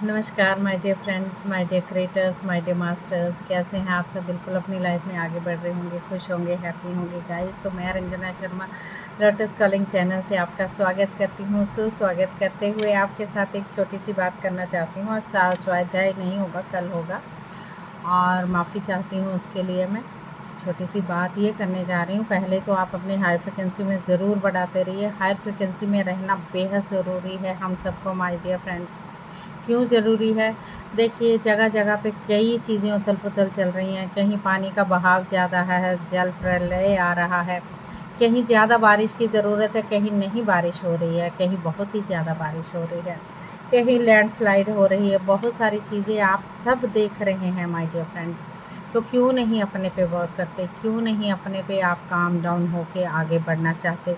नमस्कार my dear friends, my dear creators, my dear masters. कैसे हैं आप सब? बिल्कुल अपनी लाइफ में आगे बढ़ रहे होंगे, खुश होंगे, हैप्पी होंगे गाइस। तो मैं Ranjana Sharma lotus calling channel से आपका स्वागत करती हूँ। सुस्वागत करते हुए आपके साथ एक छोटी सी बात करना चाहती हूँ और स्वाध्याय नहीं होगा, कल होगा और माफ़ी चाहती हूँ उसके लिए। मैं छोटी सी बात ये करने जा रही हूँ। पहले तो आप अपनी हाई फ्रिक्वेंसी में ज़रूर बढ़ाते रहिए। हाई फ्रिक्वेंसी में रहना बेहद ज़रूरी है हम सबको माय डियर फ्रेंड्स। क्यों ज़रूरी है? देखिए, जगह जगह पे कई चीज़ें उथल पुथल चल रही हैं। कहीं पानी का बहाव ज़्यादा है, जल प्रलय आ रहा है, कहीं ज़्यादा बारिश की ज़रूरत है, कहीं नहीं बारिश हो रही है, कहीं बहुत ही ज़्यादा बारिश हो रही है, कहीं लैंडस्लाइड हो रही है। बहुत सारी चीज़ें आप सब देख रहे हैं माय डियर फ्रेंड्स। तो क्यों नहीं अपने पे वर्क करते? क्यों नहीं अपने पे आप काम डाउन होके आगे बढ़ना चाहते?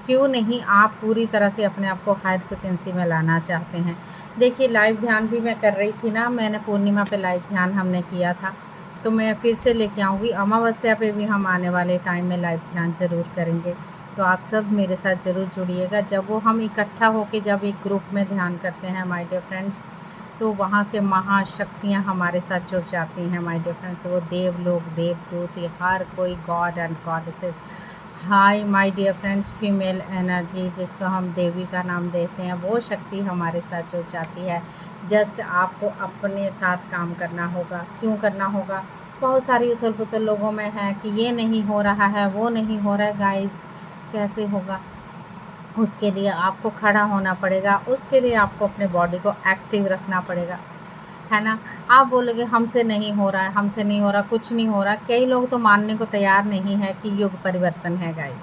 क्यों नहीं आप पूरी तरह से अपने आप को हाई फ्रिक्वेंसी में लाना चाहते हैं? देखिए, लाइव ध्यान भी मैं कर रही थी ना, मैंने पूर्णिमा पे लाइव ध्यान हमने किया था, तो मैं फिर से लेके आऊँगी। अमावस्या पे भी हम आने वाले टाइम में लाइव ध्यान ज़रूर करेंगे। तो आप सब मेरे साथ ज़रूर जुड़िएगा। जब वो हम इकट्ठा होके जब एक ग्रुप में ध्यान करते हैं माय डियर फ्रेंड्स, तो वहाँ से महाशक्तियाँ हमारे साथ जुड़ जाती हैं माय डियर फ्रेंड्स। वो देवलोक, देवदूत, ये हर कोई god and goddesses, hi my dear friends, female energy जिसको हम देवी का नाम देते हैं, वो शक्ति हमारे साथ जुड़ जाती है। जस्ट आपको अपने साथ काम करना होगा। क्यों करना होगा? बहुत सारी उथल पुथल लोगों में है कि ये नहीं हो रहा है, वो नहीं हो रहा है। गाइस, कैसे होगा? उसके लिए आपको खड़ा होना पड़ेगा, उसके लिए आपको अपने बॉडी को एक्टिव रखना पड़ेगा, है ना? आप बोलोगे हमसे नहीं हो रहा है, हमसे नहीं हो रहा, कुछ नहीं हो रहा। कई लोग तो मानने को तैयार नहीं है कि युग परिवर्तन है गाइस।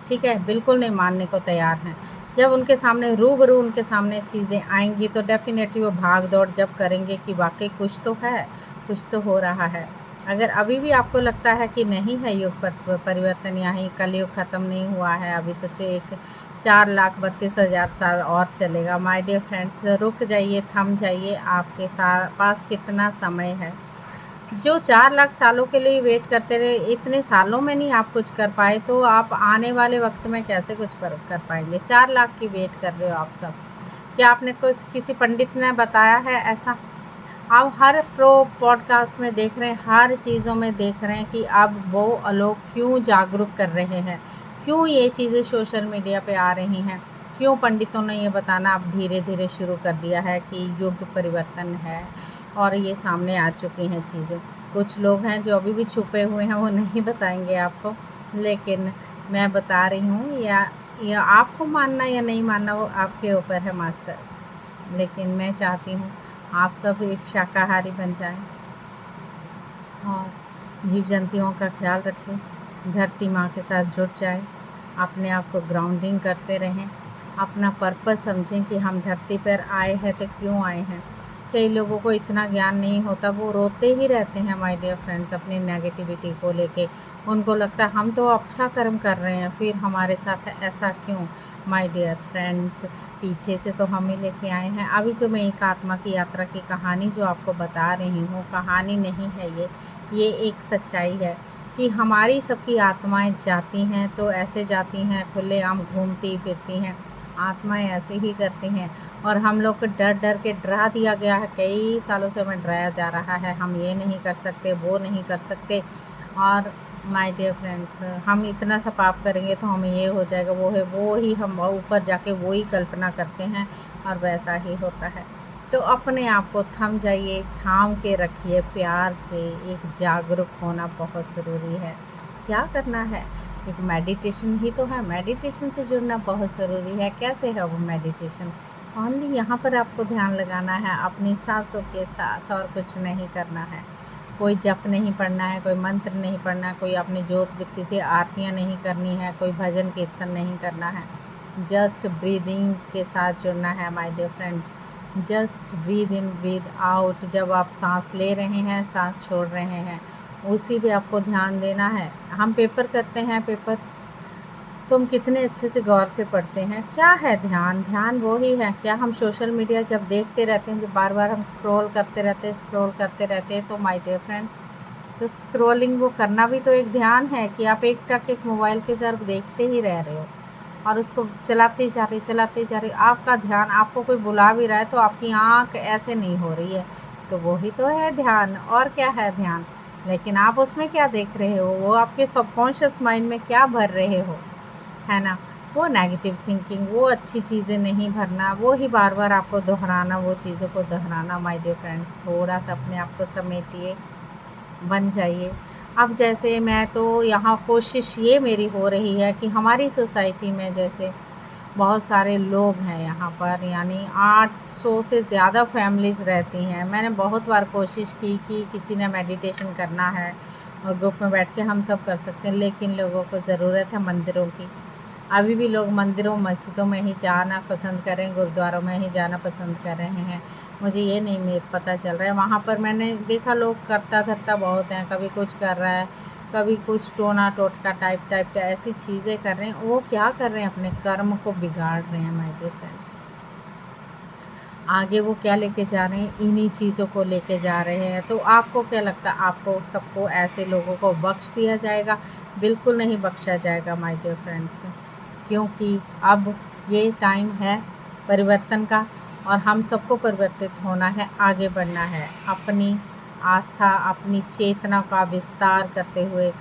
ठीक है? बिल्कुल नहीं मानने को तैयार हैं। जब उनके सामने रूबरू उनके सामने चीज़ें आएँगी तो डेफ़िनेटली वो भाग-दौड़ जब करेंगे कि वाक़ई कुछ तो है, कुछ तो हो रहा है। अगर अभी भी आपको लगता है कि नहीं है युग परिवर्तन, यहाँ कलयुग ख़त्म नहीं हुआ है, अभी तो एक 4,32,000 साल और चलेगा। माय डियर फ्रेंड्स, रुक जाइए, थम जाइए। आपके पास कितना समय है? जो 4 लाख सालों के लिए वेट करते रहे, इतने सालों में नहीं आप कुछ कर पाए, तो आप आने वाले वक्त में कैसे कुछ कर पाएंगे? 4 लाख की वेट कर रहे हो आप सब। क्या आपने कुछ किसी पंडित ने बताया है ऐसा? आप हर पॉडकास्ट में देख रहे हैं, हर चीज़ों में देख रहे हैं कि अब वो लोग क्यों जागरूक कर रहे हैं, क्यों ये चीज़ें सोशल मीडिया पे आ रही हैं, क्यों पंडितों ने ये बताना अब धीरे धीरे शुरू कर दिया है कि युग परिवर्तन है और ये सामने आ चुकी हैं चीज़ें। कुछ लोग हैं जो अभी भी छुपे हुए हैं, वो नहीं बताएंगे आपको, लेकिन मैं बता रही हूँ। या आपको मानना या नहीं मानना वो आपके ऊपर है मास्टर्स, लेकिन मैं चाहती हूँ आप सब एक शाकाहारी बन जाएं और जीव जंतुओं का ख्याल रखें, धरती माँ के साथ जुड़ जाएं, अपने आप को ग्राउंडिंग करते रहें, अपना पर्पस समझें कि हम धरती पर आए हैं तो क्यों आए हैं। कई लोगों को इतना ज्ञान नहीं होता, वो रोते ही रहते हैं माय डियर फ्रेंड्स अपनी नेगेटिविटी को लेके। उनको लगता है हम तो अच्छा कर्म कर रहे हैं, फिर हमारे साथ ऐसा क्यों? माय डियर फ्रेंड्स, पीछे से तो हम ही लेके आए हैं। अभी जो मैं एक आत्मा की यात्रा की कहानी जो आपको बता रही हूँ, कहानी नहीं है ये एक सच्चाई है कि हमारी सबकी आत्माएं जाती हैं तो ऐसे जाती हैं, खुलेआम घूमती फिरती हैं। आत्माएं ऐसे ही करती हैं और हम लोग को डर डर के डरा दिया गया है। कई सालों से हमें डराया जा रहा है, हम ये नहीं कर सकते, वो नहीं कर सकते। और माय डियर फ्रेंड्स, हम इतना सा पाप करेंगे तो हमें ये हो जाएगा, वो है, वो ही हम ऊपर जाके वो ही कल्पना करते हैं और वैसा ही होता है। तो अपने आप को थम जाइए, थाम के रखिए प्यार से। एक जागरूक होना बहुत ज़रूरी है। क्या करना है? एक मेडिटेशन ही तो है, मेडिटेशन से जुड़ना बहुत ज़रूरी है। कैसे है वो मेडिटेशन? ओनली यहाँ पर आपको ध्यान लगाना है अपनी सांसों के साथ, और कुछ नहीं करना है। कोई जप नहीं पढ़ना है, कोई मंत्र नहीं पढ़ना है, कोई अपनी ज्योत वृत्ति से आरतियाँ नहीं करनी है, कोई भजन कीर्तन नहीं करना है। जस्ट ब्रीदिंग के साथ जुड़ना है my dear friends. Just breathe in breathe out. जब आप सांस ले रहे हैं, सांस छोड़ रहे हैं, उसी पे आपको ध्यान देना है। हम पेपर करते हैं, पेपर तो हम कितने अच्छे से गौर से पढ़ते हैं। क्या है ध्यान? ध्यान वो ही है। क्या हम सोशल मीडिया जब देखते रहते हैं, जब बार बार हम स्क्रॉल करते रहते हैं, तो माय डियर फ्रेंड्स, तो स्क्रॉलिंग वो करना भी तो एक ध्यान है कि आप एक टक एक मोबाइल की तरफ देखते ही रह रहे हो और उसको चलाते जा रहे, आपका ध्यान, आपको कोई बुला भी रहा है तो आपकी आँख ऐसे नहीं हो रही है, तो वही तो है ध्यान। और क्या है ध्यान? लेकिन आप उसमें क्या देख रहे हो, वो आपके सबकॉन्शियस माइंड में क्या भर रहे हो, है ना? वो नेगेटिव थिंकिंग, वो अच्छी चीज़ें नहीं भरना, वो ही बार बार आपको दोहराना, वो चीज़ों को दोहराना। माय डियर फ्रेंड्स, थोड़ा सा अपने आप को समेटिए, बन जाइए। अब जैसे मैं तो यहाँ कोशिश ये मेरी हो रही है कि हमारी सोसाइटी में जैसे बहुत सारे लोग हैं यहाँ पर, यानी 800 से ज़्यादा फैमिलीज़ रहती हैं। मैंने बहुत बार कोशिश की कि किसी ने मेडिटेशन करना है और ग्रुप में बैठ के हम सब कर सकते हैं, लेकिन लोगों को ज़रूरत है मंदिरों की। अभी भी लोग मंदिरों मस्जिदों में ही जाना पसंद करें, गुरुद्वारों में ही जाना पसंद कर रहे हैं। मुझे ये नहीं पता चल रहा है, वहाँ पर मैंने देखा लोग करता धरता बहुत हैं, कभी कुछ कर रहा है, कभी कुछ टोना टोटका टाइप का ऐसी चीज़ें कर रहे हैं। वो क्या कर रहे हैं? अपने कर्म को बिगाड़ रहे हैं माय डियर फ्रेंड्स। आगे वो क्या लेके जा रहे हैं? इन्हीं चीज़ों को लेके जा रहे हैं। तो आपको क्या लगता है, आपको सबको ऐसे लोगों को बख्श दिया जाएगा? बिल्कुल नहीं बख्शा जाएगा माय डियर फ्रेंड्स, क्योंकि अब ये टाइम है परिवर्तन का और हम सबको परिवर्तित होना है, आगे बढ़ना है। अपनी आस्था, अपनी चेतना का विस्तार करते हुए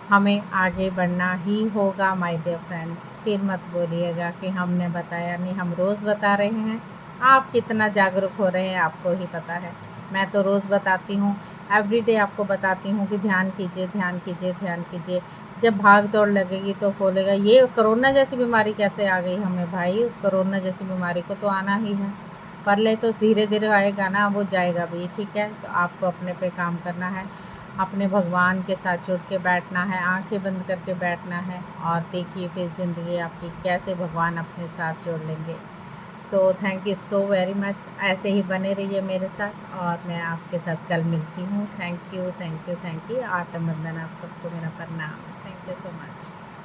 हमें आगे बढ़ना ही होगा माय डियर फ्रेंड्स। फिर मत बोलिएगा कि हमने बताया नहीं, हम रोज़ बता रहे हैं। आप कितना जागरूक हो रहे हैं आपको ही पता है। मैं तो रोज़ बताती हूँ, एवरीडे आपको बताती हूँ कि ध्यान कीजिए, ध्यान कीजिए, ध्यान कीजिए। जब भाग दौड़ लगेगी तो बोलेगा ये कोरोना जैसी बीमारी कैसे आ गई हमें? भाई, उस कोरोना जैसी बीमारी को तो आना ही है, परले तो धीरे धीरे आएगा ना, वो जाएगा भी, ठीक है? तो आपको अपने पे काम करना है, अपने भगवान के साथ जुड़ के बैठना है, आंखें बंद करके बैठना है और देखिए फिर ज़िंदगी आपकी कैसे भगवान अपने साथ जोड़ लेंगे। So thank you so very much. ऐसे ही बने रहिए मेरे साथ और मैं आपके साथ कल मिलती हूँ। Thank you, thank you, thank you. आत्म वंदन, आप सबको मेरा प्रणाम। Thank you so much.